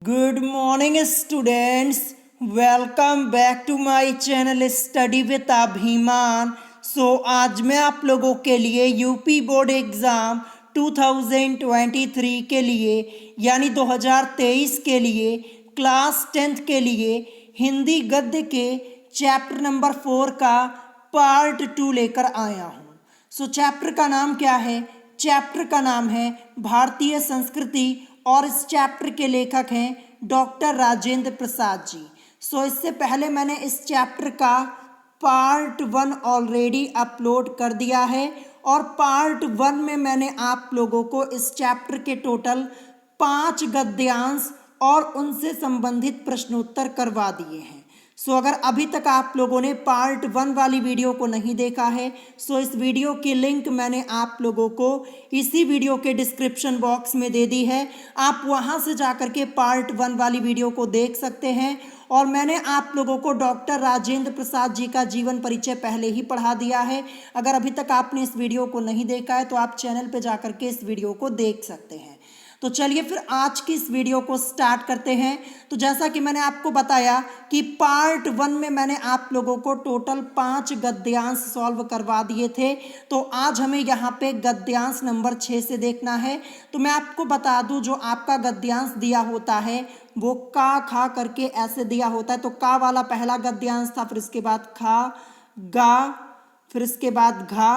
Good morning students, welcome back to my channel study with Abhiman. आज मैं आप लोगों के लिए यूपी बोर्ड एग्ज़ाम 2023 के लिए यानी 2023 के लिए क्लास 10th के लिए हिंदी गद्य के चैप्टर नंबर 4 का पार्ट 2 लेकर आया हूँ। चैप्टर का नाम क्या है? चैप्टर का नाम है भारतीय संस्कृति और इस चैप्टर के लेखक हैं डॉक्टर राजेंद्र प्रसाद जी। इससे पहले मैंने इस चैप्टर का पार्ट 1 ऑलरेडी अपलोड कर दिया है और पार्ट 1 में मैंने आप लोगों को इस चैप्टर के टोटल 5 गद्यांश और उनसे संबंधित प्रश्नोत्तर करवा दिए हैं। अगर अभी तक आप लोगों ने पार्ट 1 वाली वीडियो को नहीं देखा है इस वीडियो की लिंक मैंने आप लोगों को इसी वीडियो के डिस्क्रिप्शन बॉक्स में दे दी है। आप वहां से जाकर के पार्ट 1 वाली वीडियो को देख सकते हैं। और मैंने आप लोगों को डॉक्टर राजेंद्र प्रसाद जी का जीवन परिचय पहले ही पढ़ा दिया है। अगर अभी तक आपने इस वीडियो को नहीं देखा है तो आप चैनल पर जाकर के इस वीडियो को देख सकते हैं। तो चलिए फिर आज की इस वीडियो को स्टार्ट करते हैं। तो जैसा कि मैंने आपको बताया कि पार्ट 1 में मैंने आप लोगों को टोटल 5 गद्यांश सॉल्व करवा दिए थे। तो आज हमें यहाँ पे गद्यांश नंबर 6 से देखना है। तो मैं आपको बता दूं, जो आपका गद्यांश दिया होता है वो का खा करके ऐसे दिया होता है। तो का वाला पहला गद्यांश था, फिर इसके बाद खा, गा, फिर इसके बाद घा,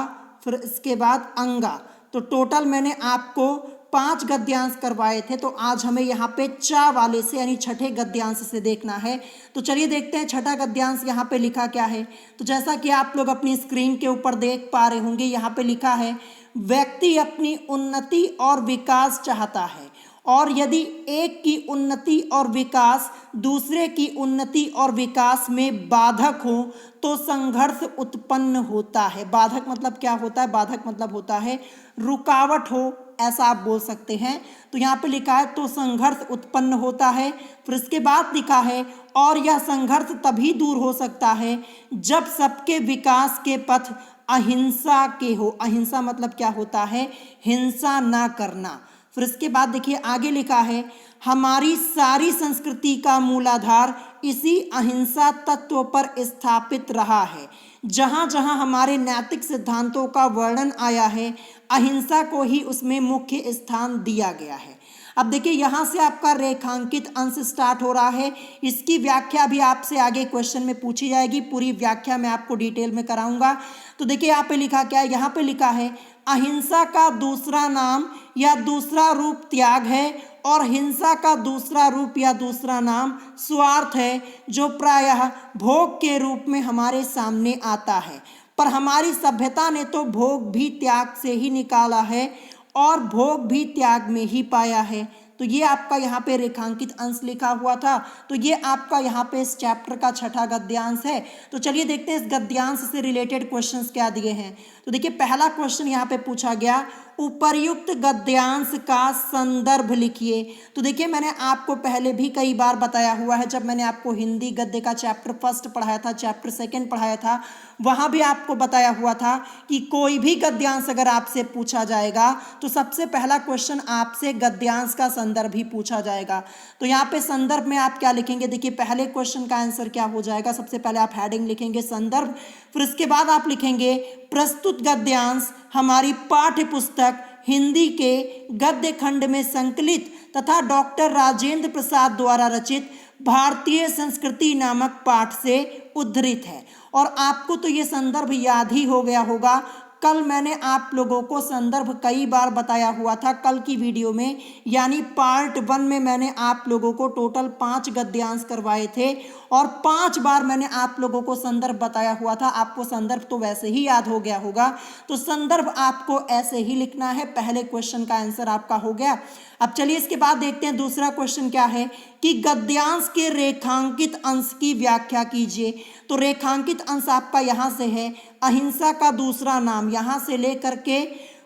फिर इसके बाद अंगा। तो टोटल मैंने आपको 5 गद्यांश करवाए थे। तो आज हमें यहाँ पे चा वाले से यानी छठे गद्यांश से देखना है। तो चलिए देखते हैं छठा गद्यांश यहाँ पे लिखा क्या है। तो जैसा कि आप लोग अपनी स्क्रीन के ऊपर देख पा रहे होंगे, यहाँ पे लिखा है व्यक्ति अपनी उन्नति और विकास चाहता है और यदि एक की उन्नति और विकास दूसरे की उन्नति और विकास में बाधक हो तो संघर्ष उत्पन्न होता है। बाधक मतलब क्या होता है? बाधक मतलब होता है रुकावट हो, ऐसा आप बोल सकते हैं। तो यहाँ पे लिखा है तो संघर्ष उत्पन्न होता है। फिर इसके बाद लिखा है और यह संघर्ष तभी दूर हो सकता है जब सबके विकास के पथ अहिंसा के हो। अहिंसा मतलब क्या होता है? हिंसा ना करना। फिर इसके बाद देखिए आगे लिखा है हमारी सारी संस्कृति का मूलाधार इसी अहिंसा तत्व पर स्थापित रहा है। जहाँ जहाँ हमारे नैतिक सिद्धांतों का वर्णन आया है अहिंसा को ही उसमें मुख्य स्थान दिया गया है। अब देखिए यहाँ से आपका रेखांकित अंश स्टार्ट हो रहा है। इसकी व्याख्या भी आपसे आगे क्वेश्चन में पूछी जाएगी। पूरी व्याख्या मैं आपको डिटेल में कराऊंगा। तो देखिए यहाँ पे लिखा क्या है? यहाँ पे लिखा है अहिंसा का दूसरा नाम या दूसरा रूप त्याग है और हिंसा का दूसरा रूप या दूसरा नाम स्वार्थ है, जो प्रायः भोग के रूप में हमारे सामने आता है। पर हमारी सभ्यता ने तो भोग भी त्याग से ही निकाला है और भोग भी त्याग में ही पाया है। तो ये आपका यहाँ पे रेखांकित अंश लिखा हुआ था। तो ये आपका यहाँ पे इस चैप्टर का छठा गद्यांश है। तो चलिए देखते हैं इस गद्यांश से रिलेटेड क्वेश्चंस क्या दिए हैं। तो देखिए पहला क्वेश्चन यहाँ पे पूछा गया उपर्युक्त गद्यांश का संदर्भ लिखिए। तो देखिए मैंने आपको पहले भी कई बार बताया हुआ है, जब मैंने आपको हिंदी गद्य का चैप्टर 1 पढ़ाया था, चैप्टर 2 पढ़ाया था, वहाँ भी आपको बताया हुआ था कि कोई भी गद्यांश अगर आपसे पूछा जाएगा तो सबसे पहला क्वेश्चन आपसे गद्यांश का संदर्भ ही पूछा जाएगा। तो यहाँ पे संदर्भ में आप क्या लिखेंगे? देखिए पहले क्वेश्चन का आंसर क्या हो जाएगा? सबसे पहले आप हेडिंग लिखेंगे संदर्भ, फिर इसके बाद आप लिखेंगे प्रस्तुत गद्यांश हमारी पाठ्य पुस्तक हिंदी के गद्य खंड में संकलित तथा डॉक्टर राजेंद्र प्रसाद द्वारा रचित भारतीय संस्कृति नामक पाठ से उद्धृत है। और आपको तो ये संदर्भ याद ही हो गया होगा। कल मैंने आप लोगों को संदर्भ कई बार बताया हुआ था कल की वीडियो में, यानी पार्ट 1 में मैंने आप लोगों को टोटल 5 गद्यांश करवाए थे और 5 बार मैंने आप लोगों को संदर्भ बताया हुआ था। आपको संदर्भ तो वैसे ही याद हो गया होगा। तो संदर्भ आपको ऐसे ही लिखना है। पहले क्वेश्चन का आंसर आपका हो गया। अब चलिए इसके बाद देखते हैं दूसरा क्वेश्चन क्या है कि गद्यांश के रेखांकित अंश की व्याख्या कीजिए। तो रेखांकित अंश आपका यहाँ से है अहिंसा का दूसरा नाम, यहाँ से लेकर के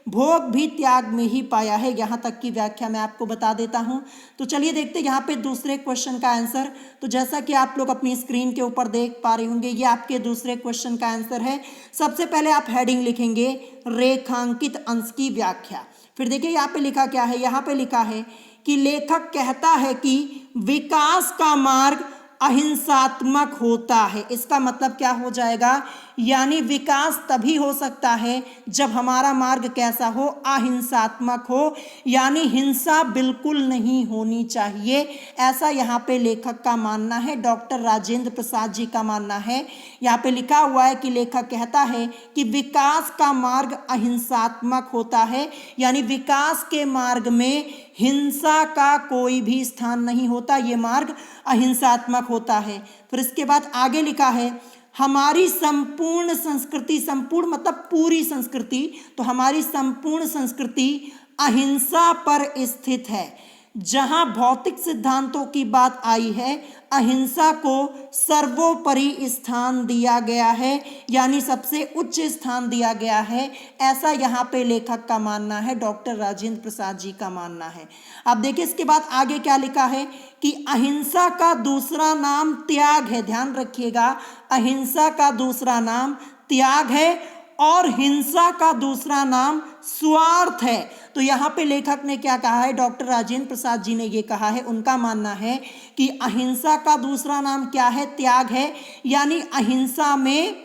भोग भी त्याग में ही पाया है, यहाँ तक की व्याख्या मैं आपको बता देता हूँ। तो चलिए देखते हैं यहाँ पे दूसरे क्वेश्चन का आंसर। तो जैसा कि आप लोग अपनी स्क्रीन के ऊपर देख पा रहे होंगे, ये आपके दूसरे क्वेश्चन का आंसर है। सबसे पहले आप हेडिंग लिखेंगे रेखांकित अंश की व्याख्या। फिर देखिए यहाँ पे लिखा क्या है? यहाँ पे लिखा है कि लेखक कहता है कि विकास का मार्ग अहिंसात्मक होता है। इसका मतलब क्या हो जाएगा, यानी विकास तभी हो सकता है जब हमारा मार्ग कैसा हो, अहिंसात्मक हो, यानी हिंसा बिल्कुल नहीं होनी चाहिए, ऐसा यहाँ पे लेखक का मानना है, डॉक्टर राजेंद्र प्रसाद जी का मानना है। यहाँ पे लिखा हुआ है कि लेखक कहता है कि विकास का मार्ग अहिंसात्मक होता है, यानी विकास के मार्ग में हिंसा का कोई भी स्थान नहीं होता, ये मार्ग अहिंसात्मक होता है। फिर इसके बाद आगे लिखा है हमारी संपूर्ण संस्कृति, संपूर्ण मतलब पूरी संस्कृति, तो हमारी संपूर्ण संस्कृति अहिंसा पर स्थित है। जहां भौतिक सिद्धांतों की बात आई है, अहिंसा को सर्वोपरि स्थान दिया गया है, यानी सबसे उच्च स्थान दिया गया है, ऐसा यहाँ पे लेखक का मानना है, डॉक्टर राजेंद्र प्रसाद जी का मानना है। अब देखिए इसके बाद आगे क्या लिखा है कि अहिंसा का दूसरा नाम त्याग है। ध्यान रखिएगा, अहिंसा का दूसरा नाम त्याग है और हिंसा का दूसरा नाम स्वार्थ है। तो यहाँ पे लेखक ने क्या कहा है, डॉक्टर राजेंद्र प्रसाद जी ने ये कहा है, उनका मानना है कि अहिंसा का दूसरा नाम क्या है, त्याग है, यानी अहिंसा में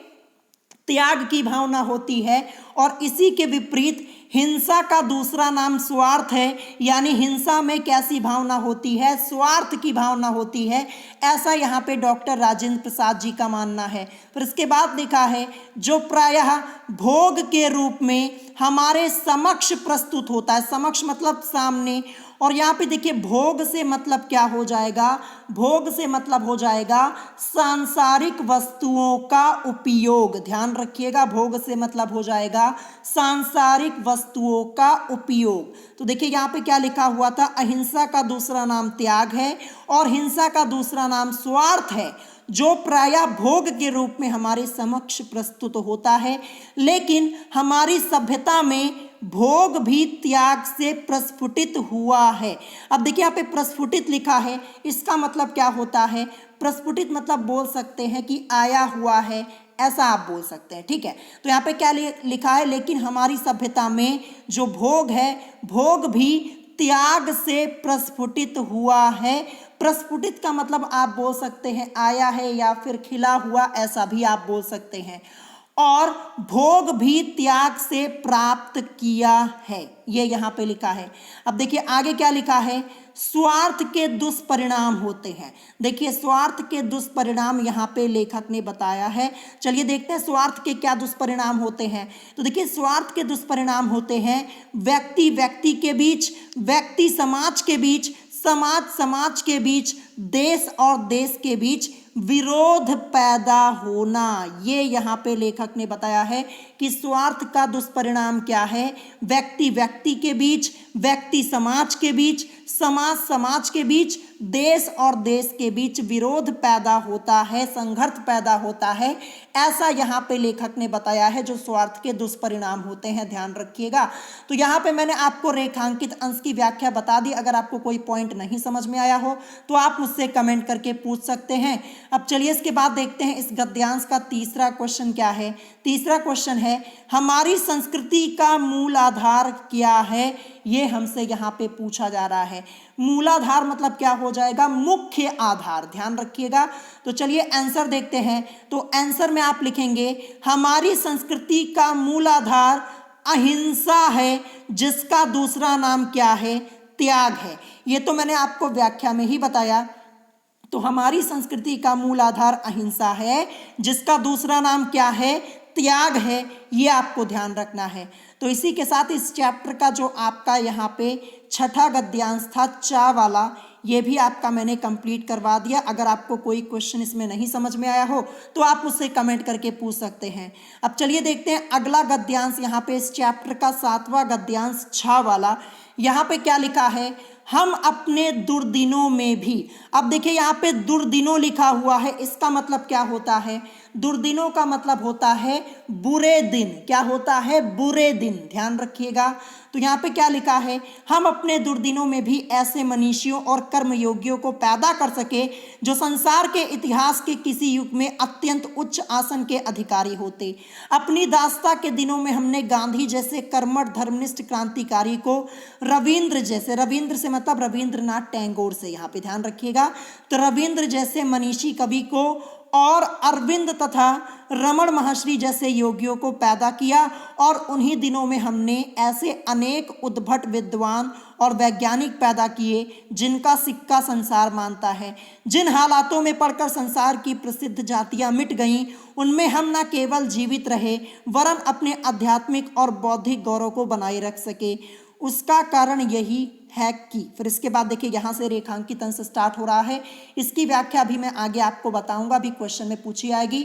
त्याग की भावना होती है, और इसी के विपरीत हिंसा का दूसरा नाम स्वार्थ है, यानी हिंसा में कैसी भावना होती है, स्वार्थ की भावना होती है, ऐसा यहाँ पे डॉक्टर राजेंद्र प्रसाद जी का मानना है। फिर इसके बाद लिखा है जो प्रायः भोग के रूप में हमारे समक्ष प्रस्तुत होता है, समक्ष मतलब सामने, और यहाँ पे देखिए भोग से मतलब क्या हो जाएगा, भोग से मतलब हो जाएगा सांसारिक वस्तुओं का उपयोग। ध्यान रखिएगा, भोग से मतलब हो जाएगा सांसारिक वस्तुओं का उपयोग। तो देखिए यहाँ पे क्या लिखा हुआ था, अहिंसा का दूसरा नाम त्याग है और हिंसा का दूसरा नाम स्वार्थ है, जो प्रायः भोग के रूप में हमारे समक्ष प्रस्तुत होता है। लेकिन हमारी सभ्यता में भोग भी त्याग से प्रस्फुटित हुआ है। अब देखिए यहाँ पे प्रस्फुटित लिखा है, इसका मतलब क्या होता है, प्रस्फुटित मतलब बोल सकते हैं कि आया हुआ है, ऐसा आप बोल सकते हैं, ठीक है। तो यहाँ पे क्या लिखा है, लेकिन हमारी सभ्यता में जो भोग है, भोग भी त्याग से प्रस्फुटित हुआ है। प्रस्फुटित का मतलब आप बोल सकते हैं आया है या फिर खिला हुआ, ऐसा भी आप बोल सकते हैं, और भोग भी त्याग से प्राप्त किया है, ये यहाँ पे लिखा है। अब देखिए आगे क्या लिखा है, स्वार्थ के दुष्परिणाम होते हैं। देखिए स्वार्थ के दुष्परिणाम यहाँ पे लेखक ने बताया है। चलिए देखते हैं स्वार्थ के क्या दुष्परिणाम होते हैं। तो देखिए स्वार्थ के दुष्परिणाम होते हैं व्यक्ति व्यक्ति के बीच, व्यक्ति समाज के बीच, समाज समाज के बीच, देश और देश के बीच विरोध पैदा होना। ये यहाँ पे लेखक ने बताया है कि स्वार्थ का दुष्परिणाम क्या है, व्यक्ति व्यक्ति के बीच, व्यक्ति समाज के बीच, समाज समाज के बीच, देश और देश के बीच विरोध पैदा होता है, संघर्ष पैदा होता है, ऐसा यहाँ पे लेखक ने बताया है जो स्वार्थ के दुष्परिणाम होते हैं। ध्यान रखिएगा। तो यहाँ पे मैंने आपको रेखांकित अंश की व्याख्या बता दी। अगर आपको कोई पॉइंट नहीं समझ में आया हो तो आप मुझसे कमेंट करके पूछ सकते हैं। अब चलिए इसके बाद देखते हैं इस गद्यांश का तीसरा क्वेश्चन क्या है। तीसरा क्वेश्चन है हमारी संस्कृति का मूल आधार क्या है, ये हमसे यहाँ पे पूछा जा रहा है। मूलाधार मतलब क्या हो जाएगा, मुख्य आधार। ध्यान रखिएगा। तो चलिए आंसर देखते हैं। तो आंसर में आप लिखेंगे हमारी संस्कृति का मूल आधार अहिंसा है, जिसका दूसरा नाम क्या है, त्याग है। ये तो मैंने आपको व्याख्या में ही बताया। तो हमारी संस्कृति का मूल आधार अहिंसा है, जिसका दूसरा नाम क्या है, त्याग है। ये आपको ध्यान रखना है। तो इसी के साथ इस चैप्टर का जो आपका यहाँ पे छठा गद्यांश था चा वाला, ये भी आपका मैंने कंप्लीट करवा दिया। अगर आपको कोई क्वेश्चन इसमें नहीं समझ में आया हो तो आप उससे कमेंट करके पूछ सकते हैं। अब चलिए देखते हैं अगला गद्यांश यहाँ पे इस चैप्टर का सातवां गद्यांश छा वाला। यहाँ पे क्या लिखा है, हम अपने दुर्दिनों में भी। अब देखिए यहाँ पे दुर्दिनों लिखा हुआ है, इसका मतलब क्या होता है, दुर्दिनों का मतलब होता है बुरे दिन। क्या होता है? बुरे दिन। ध्यान रखिएगा। तो यहाँ पे क्या लिखा है? हम अपने दुर्दिनों में भी ऐसे मनीषियों और कर्मयोगियों को पैदा कर सके जो संसार के इतिहास के किसी युग में अत्यंत उच्च आसन के अधिकारी होते। अपनी दास्ता के दिनों में हमने गांधी जैसे कर्मठ धर्मनिष्ठ क्रांतिकारी को, रविंद्र जैसे, रविंद्र से मतलब रविंद्रनाथ टैगोर से, यहाँ पे ध्यान रखिएगा, तो रविंद्र जैसे मनीषी कवि को और अरविंद तथा रमण महर्षि जैसे योगियों को पैदा किया। और उन्हीं दिनों में हमने ऐसे अनेक उद्भट विद्वान और वैज्ञानिक पैदा किए जिनका सिक्का संसार मानता है। जिन हालातों में पढ़कर संसार की प्रसिद्ध जातियां मिट गईं, उनमें हम न केवल जीवित रहे वरन अपने आध्यात्मिक और बौद्धिक गौरव को बनाए रख सके। उसका कारण यही है कि, फिर इसके बाद देखिए यहाँ से रेखांकित अंश स्टार्ट हो रहा है। इसकी व्याख्या भी मैं आगे आपको बताऊंगा, भी क्वेश्चन में पूछी आएगी।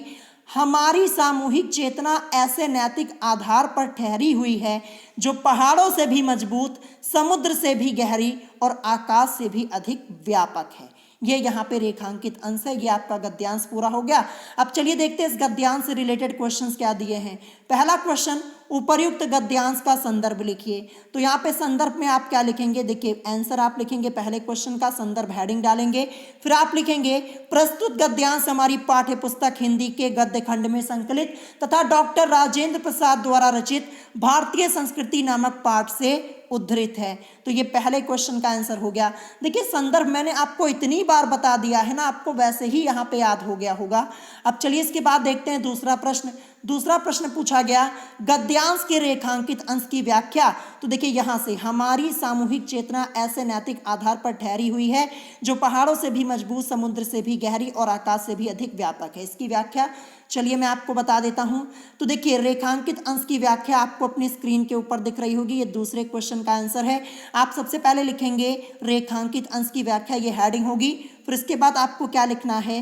हमारी सामूहिक चेतना ऐसे नैतिक आधार पर ठहरी हुई है जो पहाड़ों से भी मजबूत, समुद्र से भी गहरी और आकाश से भी अधिक व्यापक है। ये यहाँ पे रेखांकित अंश है। ये आपका गद्यांश पूरा हो गया। अब चलिए देखते हैं इस गद्यांश से रिलेटेड क्वेश्चंस क्या दिए हैं। पहला क्वेश्चन, उपर्युक्त गद्यांश का संदर्भ लिखिए। तो यहाँ पे संदर्भ में आप क्या लिखेंगे? देखिए आंसर आप लिखेंगे पहले क्वेश्चन का, संदर्भ हेडिंग डालेंगे, फिर आप लिखेंगे प्रस्तुत गद्यांश हमारी पाठ्य पुस्तक हिंदी के गद्य खंड में संकलित तथा डॉक्टर राजेंद्र प्रसाद द्वारा रचित भारतीय संस्कृति नामक पाठ से उद्धृत है। तो ये पहले क्वेश्चन का आंसर हो गया। देखिए संदर्भ मैंने आपको इतनी बार बता दिया है ना, आपको वैसे ही यहाँ पे याद हो गया होगा। अब चलिए इसके बाद देखते हैं दूसरा प्रश्न। दूसरा प्रश्न पूछा गया, गद्यांश के रेखांकित अंश की व्याख्या। तो देखिए यहाँ से, हमारी सामूहिक चेतना ऐसे नैतिक आधार पर ठहरी हुई है जो पहाड़ों से भी मजबूत, समुद्र से भी गहरी और आकाश से भी अधिक व्यापक है। इसकी व्याख्या चलिए मैं आपको बता देता हूं। तो देखिए रेखांकित अंश की व्याख्या आपको अपनी स्क्रीन के ऊपर दिख रही होगी। ये दूसरे क्वेश्चन का आंसर है। आप सबसे पहले लिखेंगे रेखांकित अंश की व्याख्या, ये हेडिंग होगी। फिर इसके बाद आपको क्या लिखना है?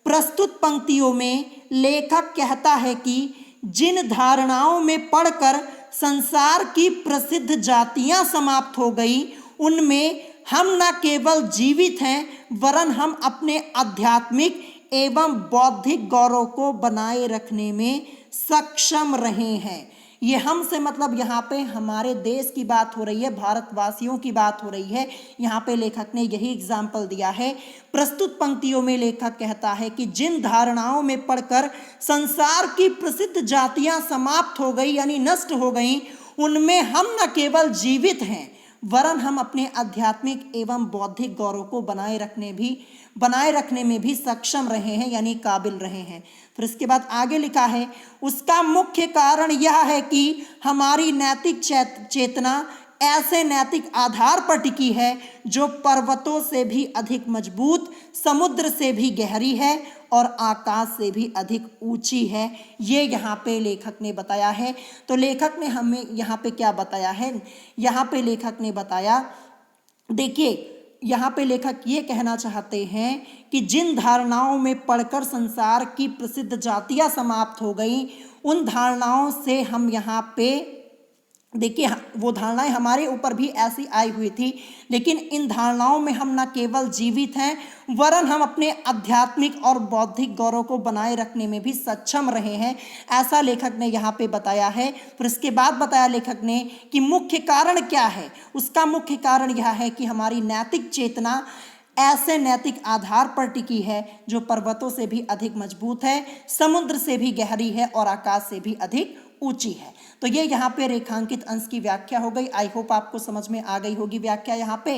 प्रस्तुत पंक्तियों में लेखक कहता है कि जिन धारणाओं में पढ़कर संसार की प्रसिद्ध जातियां समाप्त हो गई, उनमें हम न केवल जीवित हैं वरन हम अपने आध्यात्मिक एवं बौद्धिक गौरव को बनाए रखने में सक्षम रहे हैं। ये हम से मतलब यहाँ पे हमारे देश की बात हो रही है, भारतवासियों की बात हो रही है। यहाँ पे लेखक ने यही एग्जाम्पल दिया है। प्रस्तुत पंक्तियों में लेखक कहता है कि जिन धारणाओं में पढ़कर संसार की प्रसिद्ध जातियां समाप्त हो गई यानी नष्ट हो गई, उनमें हम न केवल जीवित हैं वरन हम अपने आध्यात्मिक एवं बौद्धिक गौरव को बनाए रखने में भी सक्षम रहे हैं यानी काबिल रहे हैं। फिर इसके बाद आगे लिखा है, उसका मुख्य कारण यह है कि हमारी नैतिक चेतना ऐसे नैतिक आधार पर टिकी है जो पर्वतों से भी अधिक मजबूत, समुद्र से भी गहरी है और आकाश से भी अधिक ऊंची है। ये यहाँ पे लेखक ने बताया है। तो लेखक ने हमें यहाँ पे क्या बताया है? यहाँ पे लेखक ने बताया, देखिए यहाँ पे लेखक ये कहना चाहते हैं कि जिन धारणाओं में पढ़कर संसार की प्रसिद्ध जातियां समाप्त हो गई, उन धारणाओं से हम यहाँ पे, देखिए वो धारणाएं हमारे ऊपर भी ऐसी आई हुई थी, लेकिन इन धारणाओं में हम न केवल जीवित हैं वरन हम अपने आध्यात्मिक और बौद्धिक गौरव को बनाए रखने में भी सक्षम रहे हैं। ऐसा लेखक ने यहाँ पे बताया है। फिर इसके बाद बताया लेखक ने कि मुख्य कारण क्या है। उसका मुख्य कारण यह है कि हमारी नैतिक चेतना ऐसे नैतिक आधार पर टिकी है जो पर्वतों से भी अधिक मजबूत है, समुद्र से भी गहरी है और आकाश से भी अधिक ऊंची है। तो ये यहाँ पे रेखांकित अंश की व्याख्या हो गई। आई होप आपको समझ में आ गई होगी व्याख्या यहाँ पे।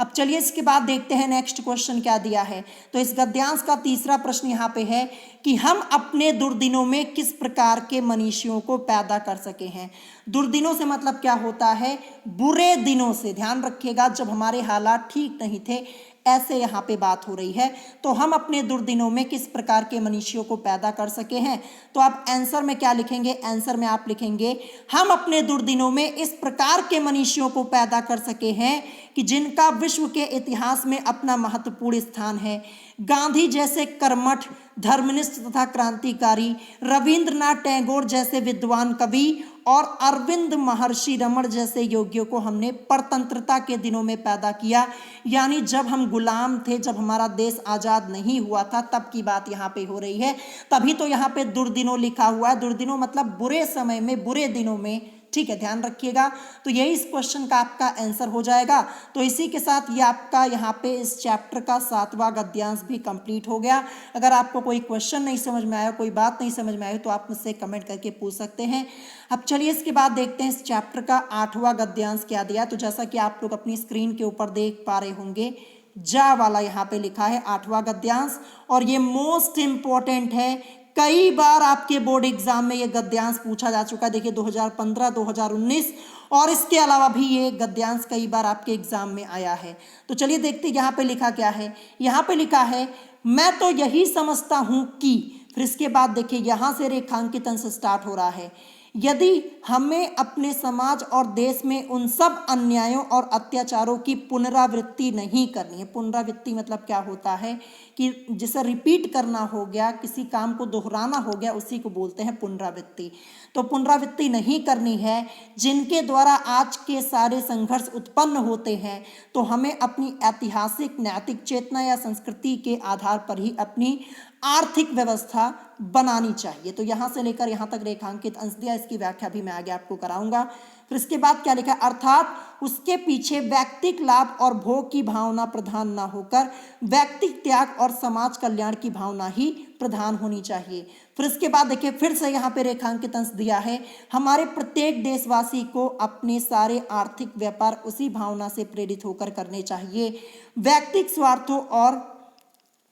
अब चलिए इसके बाद देखते हैं नेक्स्ट क्वेश्चन क्या दिया है। तो इस गद्यांश का तीसरा प्रश्न यहाँ पे है कि हम अपने दुर्दिनों में किस प्रकार के मनीषियों को पैदा कर सके हैं। दुर्दिनों से मतलब क्या होता है? बुरे दिनों से। ध्यान रखिएगा, जब हमारे हालात ठीक नहीं थे, ऐसे यहाँ पे बात हो रही है। तो हम अपने दुर्दिनों में किस प्रकार के मनीषियों को पैदा कर सके हैं। तो आप आंसर में क्या लिखेंगे? आंसर में आप लिखेंगे हम अपने दुर्दिनों में इस प्रकार के मनीषियों को पैदा कर सके हैं कि जिनका विश्व के इतिहास में अपना महत्वपूर्ण स्थान है। गांधी जैसे कर्मठ, धर्मनिष्ठ तथा क्रांतिकारी, रविंद्रनाथ टैगोर जैसे विद्वान कवि और अरविंद महर्षि रमण जैसे योगियों को हमने परतंत्रता के दिनों में पैदा किया, यानी जब हम गुलाम थे, जब हमारा देश आज़ाद नहीं हुआ था, तब की बात यहाँ पे हो रही है। तभी तो यहाँ पे दुर्दिनों लिखा हुआ है, दुर्दिनों मतलब बुरे समय में, बुरे दिनों में, ठीक है, ध्यान रखिएगा। तो यही इस क्वेश्चन का आपका आंसर हो जाएगा। तो इसी के साथ ये आपका यहाँ पे इस चैप्टर का 7वां गद्यांश भी कंप्लीट हो गया। अगर आपको कोई क्वेश्चन नहीं समझ में आया, कोई बात नहीं समझ में आई, तो आप मुझसे कमेंट करके पूछ सकते हैं। अब चलिए इसके बाद देखते हैं इस चैप्टर का 8वां गद्यांश क्या दिया। तो जैसा कि आप लोग अपनी स्क्रीन के ऊपर देख पा रहे होंगे, जा वाला यहाँ पे लिखा है 8वां गद्यांश, और ये मोस्ट इंपॉर्टेंट है। कई बार आपके बोर्ड एग्जाम में ये गद्यांश पूछा जा चुका है। देखिए 2015, 2019 और इसके अलावा भी ये गद्यांश कई बार आपके एग्जाम में आया है। तो चलिए देखते हैं यहाँ पे लिखा क्या है। यहाँ पे लिखा है, मैं तो यही समझता हूँ कि, फिर इसके बाद देखिए यहाँ से रेखांकित अंश स्टार्ट हो रहा है, यदि हमें अपने समाज और देश में उन सब अन्यायों और अत्याचारों की पुनरावृत्ति नहीं करनी है। पुनरावृत्ति मतलब क्या होता है कि जिसे रिपीट करना हो गया, किसी काम को दोहराना हो गया, उसी को बोलते हैं पुनरावृत्ति। तो पुनरावृत्ति नहीं करनी है, जिनके द्वारा आज के सारे संघर्ष उत्पन्न होते हैं, तो हमें अपनी ऐतिहासिक नैतिक चेतना या संस्कृति के आधार पर ही अपनी आर्थिक व्यवस्था बनानी चाहिए। तो यहाँ से लेकर यहाँ तक रेखांकित अंश दिया, इसकी व्याख्या भी मैं आगे आपको कराऊंगा। फिर इसके बाद क्या लिखा है, अर्थात उसके पीछे व्यक्तिक लाभ और भोग की भावना प्रधान ना होकर व्यक्तिक त्याग और समाज कल्याण की भावना ही प्रधान होनी चाहिए। फिर इसके बाद देखिए फिर से यहाँ पे रेखांकित अंश दिया है, हमारे प्रत्येक देशवासी को अपने सारे आर्थिक व्यापार उसी भावना से प्रेरित होकर करने चाहिए। व्यक्तिक स्वार्थों और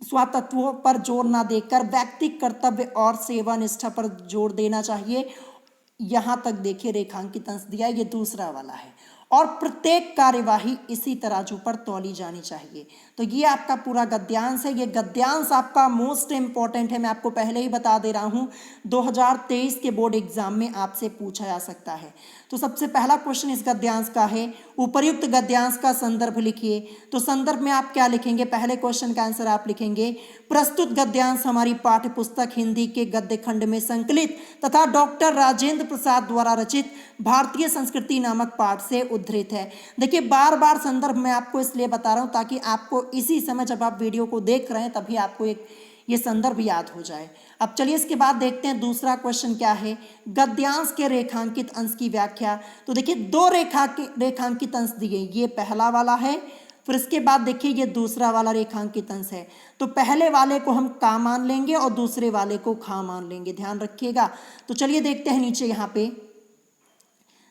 स्वातत्वों पर जोर ना देकर व्यक्तिक कर्तव्य और सेवा निष्ठा पर जोर देना चाहिए। यहाँ तक देखिए रेखांकित अंश दिया, ये दूसरा वाला है। और प्रत्येक कार्यवाही इसी तराजू पर तौली जानी चाहिए। तो ये आपका पूरा गद्यांश है। ये गद्यांश आपका मोस्ट इंपॉर्टेंट है, मैं आपको पहले ही बता दे रहा हूँ, 2023 के बोर्ड एग्जाम में आपसे पूछा जा सकता है। तो सबसे पहला क्वेश्चन इस गद्यांश का है, उपर्युक्त गद्यांश का संदर्भ लिखिए। तो संदर्भ में आप क्या लिखेंगे, पहले क्वेश्चन का आंसर आप लिखेंगे, प्रस्तुत गद्यांश हमारी पाठ्य पुस्तक हिंदी के गद्य खंड में संकलित तथा डॉक्टर राजेंद्र प्रसाद द्वारा रचित भारतीय संस्कृति नामक पाठ से उद्धृत है। देखिए बार बार संदर्भ मैं आपको इसलिए बता रहा हूँ ताकि आपको इसी समय जब आप वीडियो को देख रहे हैं तभी आपको ये संदर्भ याद हो जाए। अब चलिए इसके बाद देखते हैं दूसरा क्वेश्चन क्या है, गद्यांश के रेखांकित अंश की व्याख्या। तो देखिए दो रेखांकित अंश दिए, ये पहला वाला है, फिर इसके बाद देखिए ये दूसरा वाला रेखांकित अंश है। तो पहले वाले को हम का मान लेंगे और दूसरे वाले को खा मान लेंगे, ध्यान रखिएगा। तो चलिए देखते हैं नीचे यहाँ पे,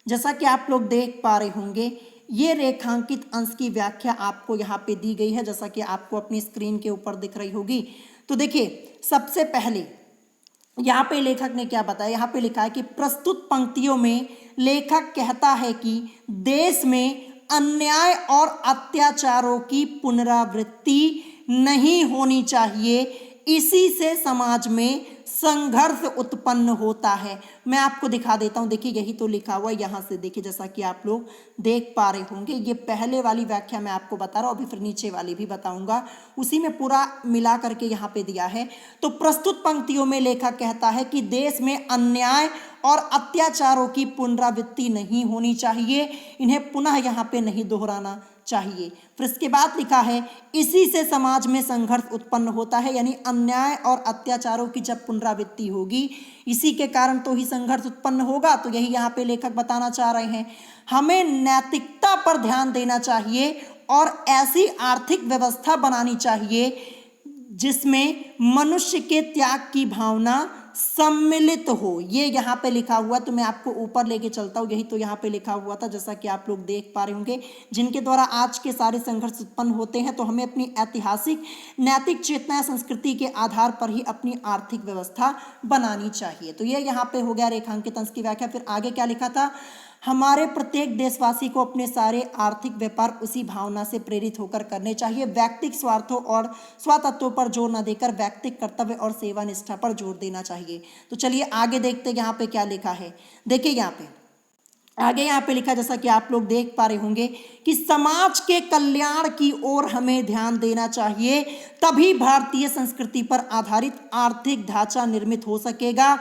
जैसा कि आप लोग देख पा रहे होंगे, ये रेखांकित अंश की व्याख्या आपको यहाँ पे दी गई है, जैसा कि आपको अपनी स्क्रीन के ऊपर दिख रही होगी। तो देखिए सबसे पहले यहाँ पे लेखक ने क्या बताया, यहाँ पे लिखा है कि प्रस्तुत पंक्तियों में लेखक कहता है कि देश में अन्याय और अत्याचारों की पुनरावृत्ति नहीं होनी चाहिए, इसी से समाज में संघर्ष उत्पन्न होता है। मैं आपको दिखा देता हूं, देखिए यही तो लिखा हुआ है यहाँ से, देखिए जैसा कि आप लोग देख पा रहे होंगे, ये पहले वाली व्याख्या मैं आपको बता रहा हूँ, अभी फिर नीचे वाली भी बताऊंगा, उसी में पूरा मिला करके यहाँ पे दिया है। तो प्रस्तुत पंक्तियों में लेखक कहता है कि देश में अन्याय और अत्याचारों की पुनरावृत्ति नहीं होनी चाहिए, इन्हें पुनः यहाँ पे नहीं दोहराना चाहिए। फिर इसके बाद लिखा है इसी से समाज में संघर्ष उत्पन्न होता है, यानी अन्याय और अत्याचारों की जब पुनरावृत्ति होगी इसी के कारण तो ही संघर्ष उत्पन्न होगा। तो यही यहाँ पे लेखक बताना चाह रहे हैं, हमें नैतिकता पर ध्यान देना चाहिए और ऐसी आर्थिक व्यवस्था बनानी चाहिए जिसमें मनुष्य के त्याग की भावना सम्मिलित हो। ये यहाँ पे लिखा हुआ, तो मैं आपको ऊपर लेके चलता हूँ, यही तो यहाँ पे लिखा हुआ था, जैसा कि आप लोग देख पा रहे होंगे, जिनके द्वारा आज के सारे संघर्ष उत्पन्न होते हैं। तो हमें अपनी ऐतिहासिक नैतिक चेतना या संस्कृति के आधार पर ही अपनी आर्थिक व्यवस्था बनानी चाहिए। तो ये यहाँ पे हो गया रेखांकित अंश की व्याख्या। फिर आगे क्या लिखा था, हमारे प्रत्येक देशवासी को अपने सारे आर्थिक व्यापार उसी भावना से प्रेरित होकर करने चाहिए, व्यक्तिक स्वार्थों और स्वातत्वों पर जोर न देकर व्यक्तिक कर्तव्य और सेवा निष्ठा पर जोर देना चाहिए। तो चलिए आगे देखते हैं यहाँ पे क्या लिखा है। देखिए यहाँ पे आगे यहाँ पे लिखा, जैसा कि आप लोग देख पा रहे होंगे कि समाज के कल्याण की ओर हमें ध्यान देना चाहिए, तभी भारतीय संस्कृति पर आधारित आर्थिक ढांचा निर्मित हो सकेगा।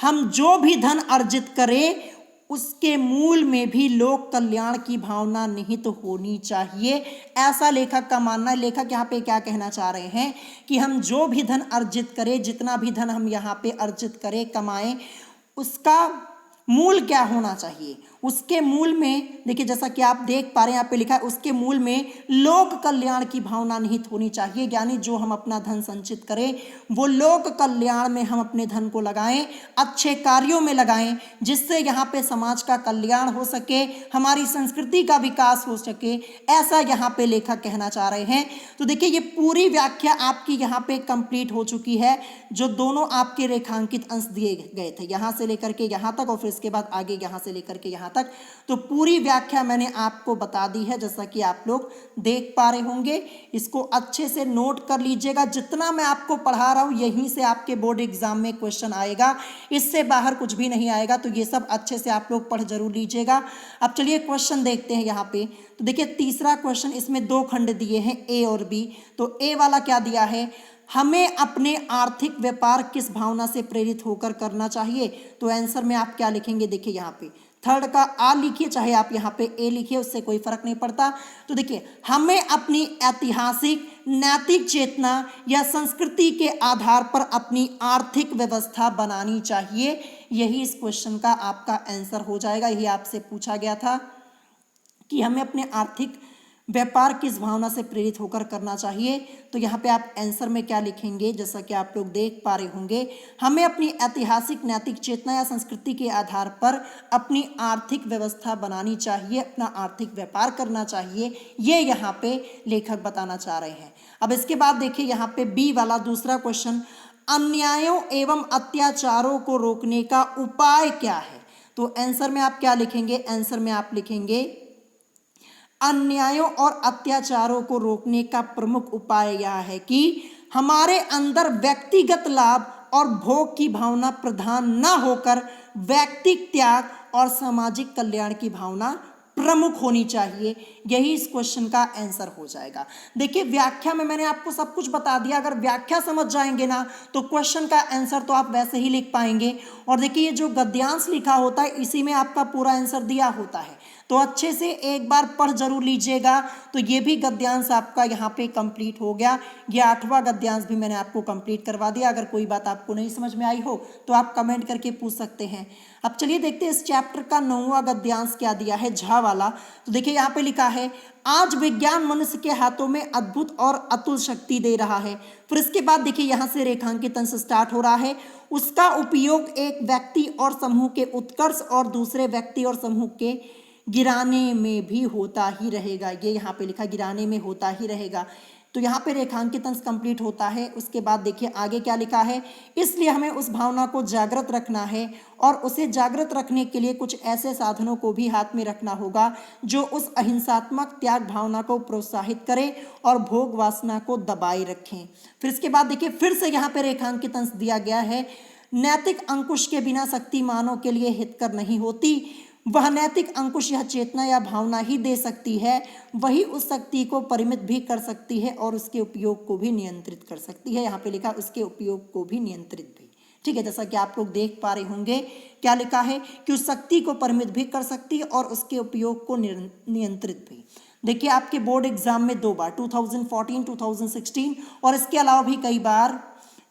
हम जो भी धन अर्जित करें उसके मूल में भी लोक कल्याण की भावना निहित होनी चाहिए, ऐसा लेखक का मानना है। लेखक यहाँ पे क्या कहना चाह रहे हैं कि हम जो भी धन अर्जित करें, जितना भी धन हम यहाँ पे अर्जित करें, कमाएं, उसका मूल क्या होना चाहिए। उसके मूल में देखिए, जैसा कि आप देख पा रहे हैं यहाँ पे लिखा है, उसके मूल में लोक कल्याण की भावना निहित होनी चाहिए। यानी जो हम अपना धन संचित करें वो लोक कल्याण में हम अपने धन को लगाएं, अच्छे कार्यों में लगाएं, जिससे यहाँ पे समाज का कल्याण हो सके, हमारी संस्कृति का विकास हो सके, ऐसा यहाँ पे लेखक कहना चाह रहे हैं। तो देखिए, ये पूरी व्याख्या आपकी यहाँ पे कंप्लीट हो चुकी है। जो दोनों आपके रेखांकित अंश दिए गए थे, यहाँ से लेकर के यहाँ तक और फिर इसके बाद आगे यहाँ से लेकर के यहाँ तक, तो पूरी व्याख्या मैंने आपको बता दी है, जैसा कि आप लोग देख पा रहे होंगे। इसको अच्छे से नोट कर लीजिएगा। जितना मैं आपको पढ़ा रहा हूँ यहीं से आपके बोर्ड एग्जाम में क्वेश्चन आएगा, इससे बाहर कुछ भी नहीं आएगा। तो ये सब अच्छे से आप लोग पढ़ जरूर लीजिएगा। अब चलिए क्वेश्चन देखते हैं यहाँ पे। तो देखिए, तीसरा क्वेश्चन, इसमें दो खंड दिए हैं, ए और बी। तो ए वाला क्या दिया है, हमें अपने आर्थिक व्यापार किस भावना से प्रेरित होकर करना चाहिए। तो आंसर में आप क्या लिखेंगे, देखिए यहाँ पे थर्ड का आ लिखिए, चाहे आप यहाँ पे ए लिखिए, उससे कोई फर्क नहीं पड़ता। तो देखिए, हमें अपनी ऐतिहासिक नैतिक चेतना या संस्कृति के आधार पर अपनी आर्थिक व्यवस्था बनानी चाहिए। यही इस क्वेश्चन का आपका आंसर हो जाएगा। यही आपसे पूछा गया था कि हमें अपने आर्थिक व्यापार किस भावना से प्रेरित होकर करना चाहिए। तो यहाँ पे आप आंसर में क्या लिखेंगे, जैसा कि आप लोग देख पा रहे होंगे, हमें अपनी ऐतिहासिक नैतिक चेतना या संस्कृति के आधार पर अपनी आर्थिक व्यवस्था बनानी चाहिए, अपना आर्थिक व्यापार करना चाहिए, ये यहाँ पे लेखक बताना चाह रहे हैं। अब इसके बाद देखिए यहाँ पे बी वाला दूसरा क्वेश्चन, अन्यायों एवं अत्याचारों को रोकने का उपाय क्या है। तो आंसर में आप क्या लिखेंगे, आंसर में आप लिखेंगे अन्यायों और अत्याचारों को रोकने का प्रमुख उपाय यह है कि हमारे अंदर व्यक्तिगत लाभ और भोग की भावना प्रधान न होकर व्यक्तिगत त्याग और सामाजिक कल्याण की भावना प्रमुख होनी चाहिए। यही इस क्वेश्चन का आंसर हो जाएगा। देखिए, व्याख्या में मैंने आपको सब कुछ बता दिया। अगर व्याख्या समझ जाएंगे ना तो क्वेश्चन का आंसर तो आप वैसे ही लिख पाएंगे। और देखिए, ये जो गद्यांश लिखा होता है इसी में आपका पूरा आंसर दिया होता है, तो अच्छे से एक बार पढ़ जरूर लीजिएगा। तो ये भी गद्यांश आपका यहाँ पे कंप्लीट हो गया। ये 8वां गद्यांश भी मैंने आपको कंप्लीट करवा दिया। अगर कोई बात आपको नहीं समझ में आई हो तो आप कमेंट करके पूछ सकते हैं। अब चलिए देखते हैं इस चैप्टर का 9वां गद्यांश क्या दिया है, झा वाला। तो देखिए यहाँ पे लिखा है, आज विज्ञान मनुष्य के हाथों में अद्भुत और अतुल शक्ति दे रहा है। फिर इसके बाद देखिए यहाँ से रेखांकित अंश स्टार्ट हो रहा है। उसका उपयोग एक व्यक्ति और समूह के उत्कर्ष और दूसरे व्यक्ति और समूह के गिराने में भी होता ही रहेगा। ये यहाँ पे लिखा, गिराने में होता ही रहेगा। तो यहाँ पे रेखांकित अंश कंप्लीट होता है। उसके बाद देखिए आगे क्या लिखा है, इसलिए हमें उस भावना को जागृत रखना है और उसे जागृत रखने के लिए कुछ ऐसे साधनों को भी हाथ में रखना होगा जो उस अहिंसात्मक त्याग भावना को प्रोत्साहित करें और भोग वासना को दबाए रखें। फिर इसके बाद देखिए फिर से यहाँ पे रेखांकित अंश दिया गया है, नैतिक अंकुश के बिना शक्ति मानव के लिए हितकर नहीं होती। वह नैतिक अंकुश यह चेतना या भावना ही दे सकती है, वही उस शक्ति को परिमित भी कर सकती है और उसके उपयोग को भी नियंत्रित कर सकती है। यहाँ पे लिखा उसके उपयोग को भी नियंत्रित भी, ठीक है। जैसा कि आप लोग देख पा रहे होंगे क्या लिखा है कि उस शक्ति को परिमित भी कर सकती है और उसके उपयोग को नियंत्रित भी। देखिए आपके बोर्ड एग्जाम में 2 बार 2014, 2016 और इसके अलावा भी कई बार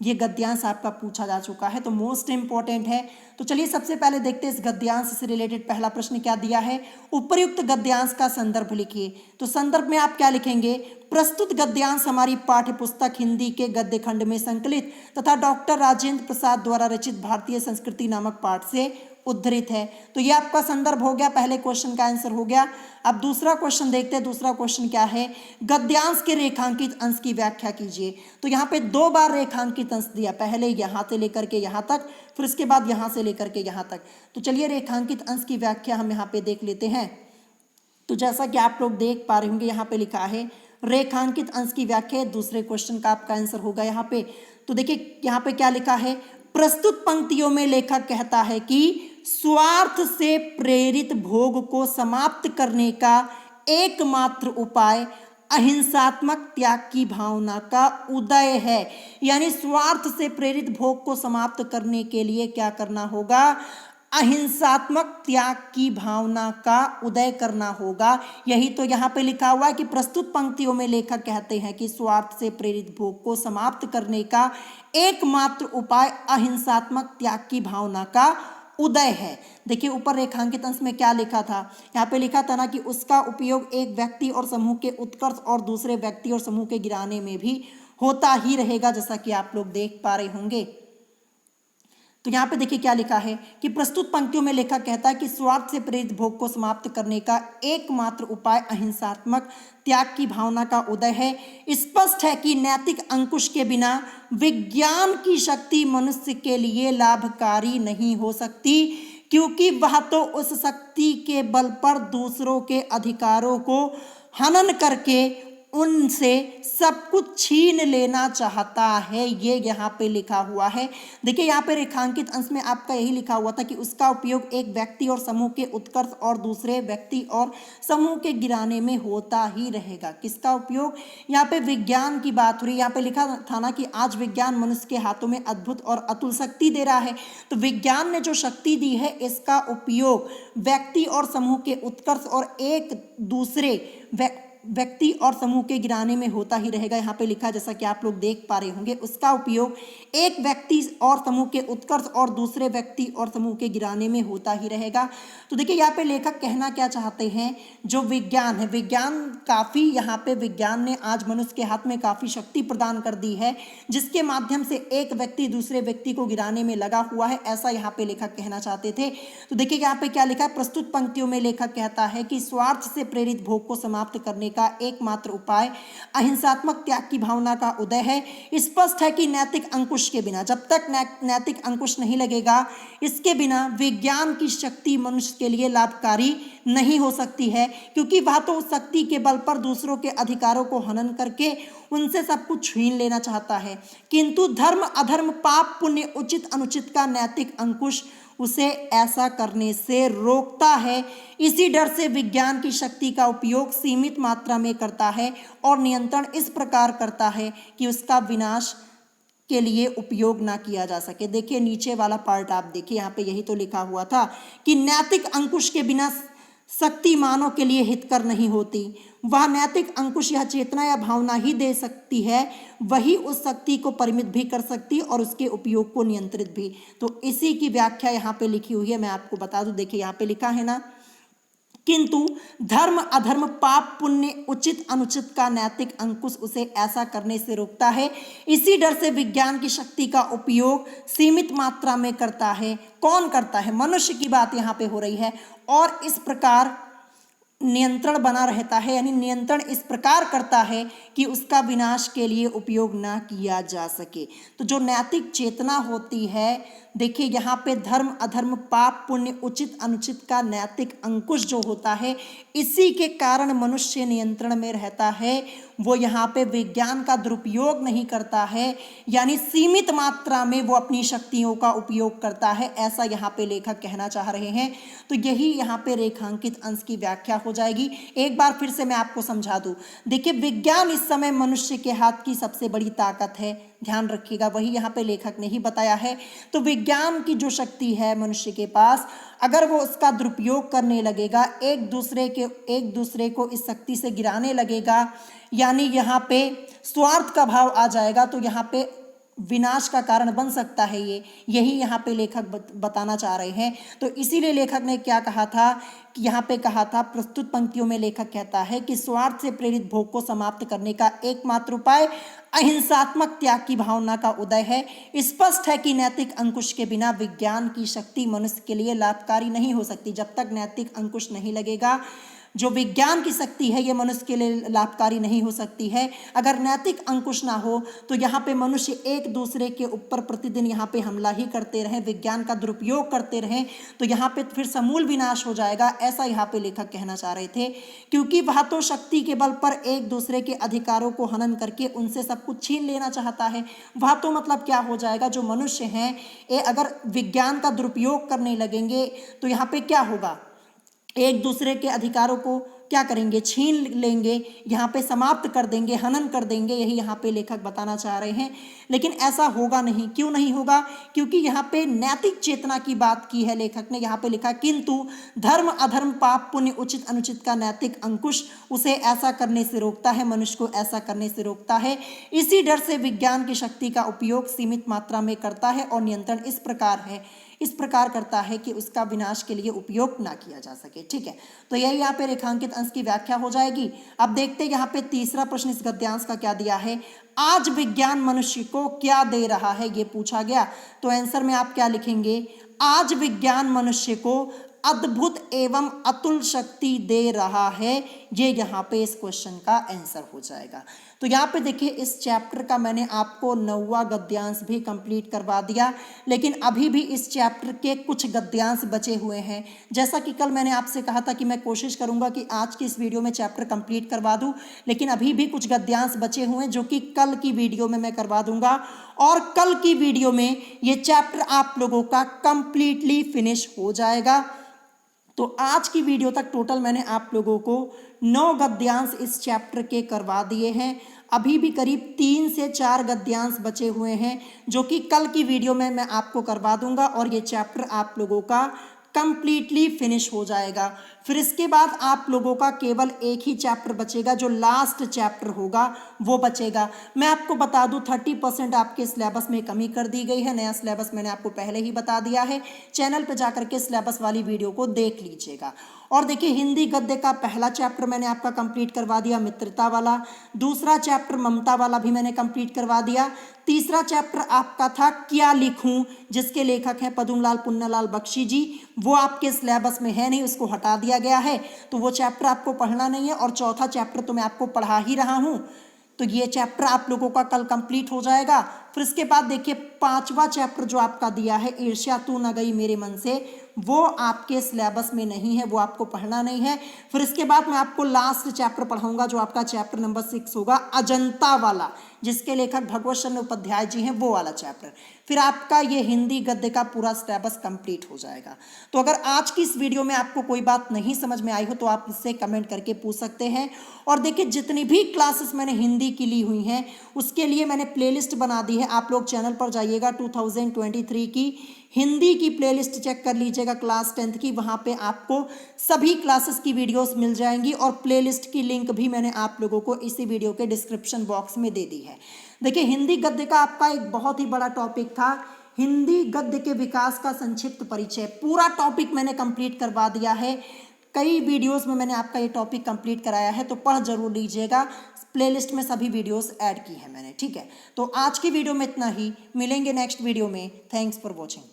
ये गद्यांश आपका पूछा जा चुका है, तो मोस्ट इंपॉर्टेंट है। तो चलिए सबसे पहले देखते हैं इस गद्यांश से रिलेटेड पहला प्रश्न क्या दिया है, उपयुक्त गद्यांश का संदर्भ लिखिए। तो संदर्भ में आप क्या लिखेंगे, प्रस्तुत गद्यांश हमारी पाठ्य पुस्तक हिंदी के गद्य खंड में संकलित तथा डॉक्टर राजेंद्र प्रसाद द्वारा रचित भारतीय संस्कृति नामक पाठ से उद्धृत है। तो ये आपका संदर्भ हो गया, पहले क्वेश्चन का आंसर हो गया। अब दूसरा क्वेश्चन देखते हैं। दूसरा क्वेश्चन क्या है, गद्यांश के रेखांकित अंश की व्याख्या कीजिए। तो यहाँ पे 2 बार रेखांकित अंश दिया, पहले यहाँ से लेकर के यहाँ तक, फिर इसके बाद यहाँ से लेकर के यहाँ तक। तो चलिए रेखांकित अंश की व्याख्या हम यहाँ पे देख लेते हैं। तो जैसा कि आप लोग देख पा रहे होंगे यहाँ पे लिखा है रेखांकित अंश की व्याख्या, दूसरे क्वेश्चन का आपका आंसर होगा यहाँ पे। तो देखिए यहाँ पे क्या लिखा है, प्रस्तुत पंक्तियों में लेखक कहता है कि स्वार्थ से प्रेरित भोग को समाप्त करने का एकमात्र उपाय अहिंसात्मक त्याग की भावना का उदय है। यानी स्वार्थ से प्रेरित भोग को समाप्त करने के लिए क्या करना होगा? अहिंसात्मक त्याग की भावना का उदय करना होगा। यही तो यहाँ पे लिखा हुआ है कि प्रस्तुत पंक्तियों में लेखक कहते हैं कि स्वार्थ से प्रेरित भोग को समाप्त करने का एकमात्र उपाय अहिंसात्मक त्याग की भावना का उदय है। देखिए ऊपर रेखांकित अंश में क्या लिखा था, यहाँ पे लिखा था ना कि उसका उपयोग एक व्यक्ति और समूह के उत्कर्ष और दूसरे व्यक्ति और समूह के गिराने में भी होता ही रहेगा, जैसा कि आप लोग देख पा रहे होंगे। तो यहाँ पे देखिए क्या लिखा है कि प्रस्तुत पंक्तियों में लेखक कहता है कि स्वार्थ से प्रेरित भोग को समाप्त करने का एकमात्र उपाय अहिंसात्मक त्याग की भावना का उदय है। स्पष्ट है कि नैतिक अंकुश के बिना विज्ञान की शक्ति मनुष्य के लिए लाभकारी नहीं हो सकती, क्योंकि वह तो उस शक्ति के बल पर दूसरों के अधिकारों को हनन करके उनसे सब कुछ छीन लेना चाहता है। ये यहाँ पे लिखा हुआ है। देखिए यहाँ पे रेखांकित अंश में आपका यही लिखा हुआ था कि उसका उपयोग एक व्यक्ति और समूह के उत्कर्ष और दूसरे व्यक्ति और समूह के गिराने में होता ही रहेगा। किसका उपयोग? यहाँ पे विज्ञान की बात हो रही है। यहाँ पे लिखा था ना कि आज विज्ञान मनुष्य के हाथों में अद्भुत और अतुल शक्ति दे रहा है। तो विज्ञान ने जो शक्ति दी है इसका उपयोग व्यक्ति और समूह के उत्कर्ष और एक दूसरे व्यक्ति और समूह के गिराने में होता ही रहेगा। यहाँ पे लिखा जैसा कि आप लोग देख पा रहे होंगे, उसका उपयोग एक व्यक्ति और समूह के उत्कर्ष और दूसरे व्यक्ति और समूह के गिराने में होता ही रहेगा। तो देखिए यहाँ पे लेखक कहना क्या चाहते हैं, जो विज्ञान है, विज्ञान काफ़ी यहाँ पे विज्ञान ने आज मनुष्य के हाथ में काफ़ी शक्ति प्रदान कर दी है, जिसके माध्यम से एक व्यक्ति दूसरे व्यक्ति को गिराने में लगा हुआ है, ऐसा यहाँ पे लेखक कहना चाहते थे। तो देखिए यहाँ पे क्या लिखा है, प्रस्तुत पंक्तियों में लेखक कहता है कि स्वार्थ से प्रेरित भोग को समाप्त करने का एकमात्र उपाय अहिंसात्मक त्याग की भावना का उदय है। स्पष्ट है कि नैतिक अंकुश के बिना, जब तक नैतिक अंकुश नहीं लगेगा, इसके बिना विज्ञान की शक्ति मनुष्य के लिए लाभकारी नहीं हो सकती है, क्योंकि वह तो उस शक्ति के बल पर दूसरों के अधिकारों को हनन करके उनसे सब कुछ छीन लेना चाहता है। किंतु धर्म अधर्म पाप पुण्य उचित अनुचित का नैतिक अंकुश उसे ऐसा करने से रोकता है। इसी डर से विज्ञान की शक्ति का उपयोग सीमित मात्रा में करता है और नियंत्रण इस प्रकार करता है कि उसका विनाश के लिए उपयोग ना किया जा सके। देखिए नीचे वाला पार्ट आप देखिए, यहाँ पे यही तो लिखा हुआ था कि नैतिक अंकुश के बिना शक्ति मानव के लिए हितकर नहीं होती। वह नैतिक अंकुश या चेतना या भावना ही दे सकती है, वही उस शक्ति को परिमित भी कर सकती और उसके उपयोग को नियंत्रित भी। तो इसी की व्याख्या यहाँ पे लिखी हुई है, मैं आपको बता दूं। देखिए यहाँ पे लिखा है ना, किंतु धर्म अधर्म पाप पुण्य उचित अनुचित का नैतिक अंकुश उसे ऐसा करने से रोकता है। इसी डर से विज्ञान की शक्ति का उपयोग सीमित मात्रा में करता है। कौन करता है? मनुष्य की बात यहाँ पे हो रही है। और इस प्रकार नियंत्रण बना रहता है, यानी नियंत्रण इस प्रकार करता है कि उसका विनाश के लिए उपयोग ना किया जा सके। तो जो नैतिक चेतना होती है, देखिए यहाँ पे धर्म अधर्म पाप पुण्य उचित अनुचित का नैतिक अंकुश जो होता है, इसी के कारण मनुष्य नियंत्रण में रहता है। वो यहाँ पे विज्ञान का दुरुपयोग नहीं करता है, यानी सीमित मात्रा में वो अपनी शक्तियों का उपयोग करता है, ऐसा यहाँ पे लेखक कहना चाह रहे हैं। तो यही यहाँ पे रेखांकित अंश की व्याख्या हो जाएगी। एक बार फिर से मैं आपको समझा दूं। देखिए विज्ञान इस समय मनुष्य के हाथ की सबसे बड़ी ताकत है, ध्यान रखिएगा, वही यहाँ पे लेखक ने ही बताया है। तो विज्ञान की जो शक्ति है मनुष्य के पास, अगर वो उसका दुरुपयोग करने लगेगा, एक दूसरे को इस शक्ति से गिराने लगेगा, यानी यहाँ पे स्वार्थ का भाव आ जाएगा, तो यहाँ पे विनाश का कारण बन सकता है। यही यहाँ पे लेखक बताना चाह रहे हैं। तो इसीलिए लेखक ने क्या कहा था कि यहाँ पे कहा था, प्रस्तुत पंक्तियों में लेखक कहता है कि स्वार्थ से प्रेरित भोग को समाप्त करने का एकमात्र उपाय अहिंसात्मक त्याग की भावना का उदय है। स्पष्ट है कि नैतिक अंकुश के बिना विज्ञान की शक्ति मनुष्य के लिए लाभकारी नहीं हो सकती। जब तक नैतिक अंकुश नहीं लगेगा, जो विज्ञान की शक्ति है ये मनुष्य के लिए लाभकारी नहीं हो सकती है। अगर नैतिक अंकुश ना हो तो यहाँ पे मनुष्य एक दूसरे के ऊपर प्रतिदिन यहाँ पे हमला ही करते रहे, विज्ञान का दुरुपयोग करते रहे तो यहाँ पे फिर समूल विनाश हो जाएगा, ऐसा यहाँ पे लेखक कहना चाह रहे थे। क्योंकि वह तो शक्ति के बल पर एक दूसरे के अधिकारों को हनन करके उनसे सब कुछ छीन लेना चाहता है। वह तो मतलब क्या हो जाएगा, जो मनुष्य हैं ये अगर विज्ञान का दुरुपयोग करने लगेंगे तो यहाँ पे क्या होगा, एक दूसरे के अधिकारों को क्या करेंगे, छीन लेंगे, यहाँ पे समाप्त कर देंगे, हनन कर देंगे, यही यहाँ पे लेखक बताना चाह रहे हैं। लेकिन ऐसा होगा नहीं। क्यों नहीं होगा, क्योंकि यहाँ पे नैतिक चेतना की बात की है लेखक ने। यहाँ पे लिखा किंतु धर्म अधर्म पाप पुण्य उचित अनुचित का नैतिक अंकुश उसे ऐसा करने से रोकता है, मनुष्य को ऐसा करने से रोकता है। इसी डर से विज्ञान की शक्ति का उपयोग सीमित मात्रा में करता है और नियंत्रण इस प्रकार करता है कि उसका विनाश के लिए उपयोग ना किया जा सके। ठीक है, तो यही यहाँ पे रेखांकित अंश की व्याख्या हो जाएगी। अब देखते हैं यहाँ पे तीसरा प्रश्न इस गद्यांश का क्या दिया है। आज विज्ञान मनुष्य को क्या दे रहा है, ये पूछा गया। तो आंसर में आप क्या लिखेंगे, आज विज्ञान मनुष्य को अद्भुत एवं अतुल शक्ति दे रहा है। ये यहाँ पे इस क्वेश्चन का आंसर हो जाएगा। तो यहाँ पे देखिए इस चैप्टर का मैंने आपको 9वां गद्यांश भी कंप्लीट करवा दिया, लेकिन अभी भी इस चैप्टर के कुछ गद्यांश बचे हुए हैं। जैसा कि कल मैंने आपसे कहा था कि मैं कोशिश करूंगा कि आज की इस वीडियो में चैप्टर कंप्लीट करवा दूं, लेकिन अभी भी कुछ गद्यांश बचे हुए हैं जो कि कल की वीडियो में मैं करवा दूंगा और कल की वीडियो में ये चैप्टर आप लोगों का कंप्लीटली फिनिश हो जाएगा। तो आज की वीडियो तक टोटल मैंने आप लोगों को 9 गद्यांश इस चैप्टर के करवा दिए हैं। अभी भी करीब 3 से 4 गद्यांश बचे हुए हैं जो कि कल की वीडियो में मैं आपको करवा दूंगा और ये चैप्टर आप लोगों का कंप्लीटली फिनिश हो जाएगा। फिर इसके बाद आप लोगों का केवल एक ही चैप्टर बचेगा, जो लास्ट चैप्टर होगा वो बचेगा। मैं आपको बता दूं 30% आपके सिलेबस में कमी कर दी गई है। नया सिलेबस मैंने आपको पहले ही बता दिया है, चैनल पे जाकर के सिलेबस वाली वीडियो को देख लीजिएगा। और देखिए हिंदी गद्य का पहला चैप्टर मैंने आपका कंप्लीट करवा दिया, मित्रता वाला। दूसरा चैप्टर ममता वाला भी मैंने कंप्लीट करवा दिया। तीसरा चैप्टर आपका था क्या लिखूं, जिसके लेखक हैं पद्मलाल पुन्नालाल बख्शी जी, वो आपके सिलेबस में है नहीं, उसको हटा दिया गया है, तो वो चैप्टर आपको पढ़ना नहीं है। और चौथा चैप्टर तो मैं आपको पढ़ा ही रहा हूं, तो ये चैप्टर आप लोगों का कल कंप्लीट हो जाएगा। फिर इसके बाद देखिए 5वां चैप्टर जो आपका दिया है ईर्ष्या तू न गई मेरे मन से, वो आपके सिलेबस में नहीं है, वो आपको पढ़ना नहीं है। फिर इसके बाद मैं आपको लास्ट चैप्टर पढ़ाऊंगा जो आपका चैप्टर नंबर 6 होगा, अजंता वाला, जिसके लेखक भगवत चंद्र उपाध्याय जी हैं, वो वाला चैप्टर। फिर आपका ये हिंदी गद्य का पूरा सिलेबस कंप्लीट हो जाएगा। तो अगर आज की इस वीडियो में आपको कोई बात नहीं समझ में आई हो तो आप इससे कमेंट करके पूछ सकते हैं। और देखिए जितनी भी क्लासेस मैंने हिंदी की ली हुई हैं उसके लिए मैंने प्लेलिस्ट बना दी है। आप लोग चैनल पर जाइएगा, 2023 की हिंदी की प्लेलिस्ट चेक कर लीजिएगा क्लास 10th की, वहाँ पे आपको सभी क्लासेस की वीडियोस मिल जाएंगी और प्लेलिस्ट की लिंक भी मैंने आप लोगों को इसी वीडियो के डिस्क्रिप्शन बॉक्स में दे दी है। देखिए हिंदी गद्य का आपका एक बहुत ही बड़ा टॉपिक था, हिंदी गद्य के विकास का संक्षिप्त परिचय। पूरा टॉपिक मैंने कंप्लीट करवा दिया है, कई वीडियोस में मैंने आपका ये टॉपिक कंप्लीट कराया है, तो पढ़ जरूर लीजिएगा। प्लेलिस्ट में सभी वीडियोस ऐड की है मैंने। ठीक है, तो आज की वीडियो में इतना ही, मिलेंगे नेक्स्ट वीडियो में। Thanks for watching.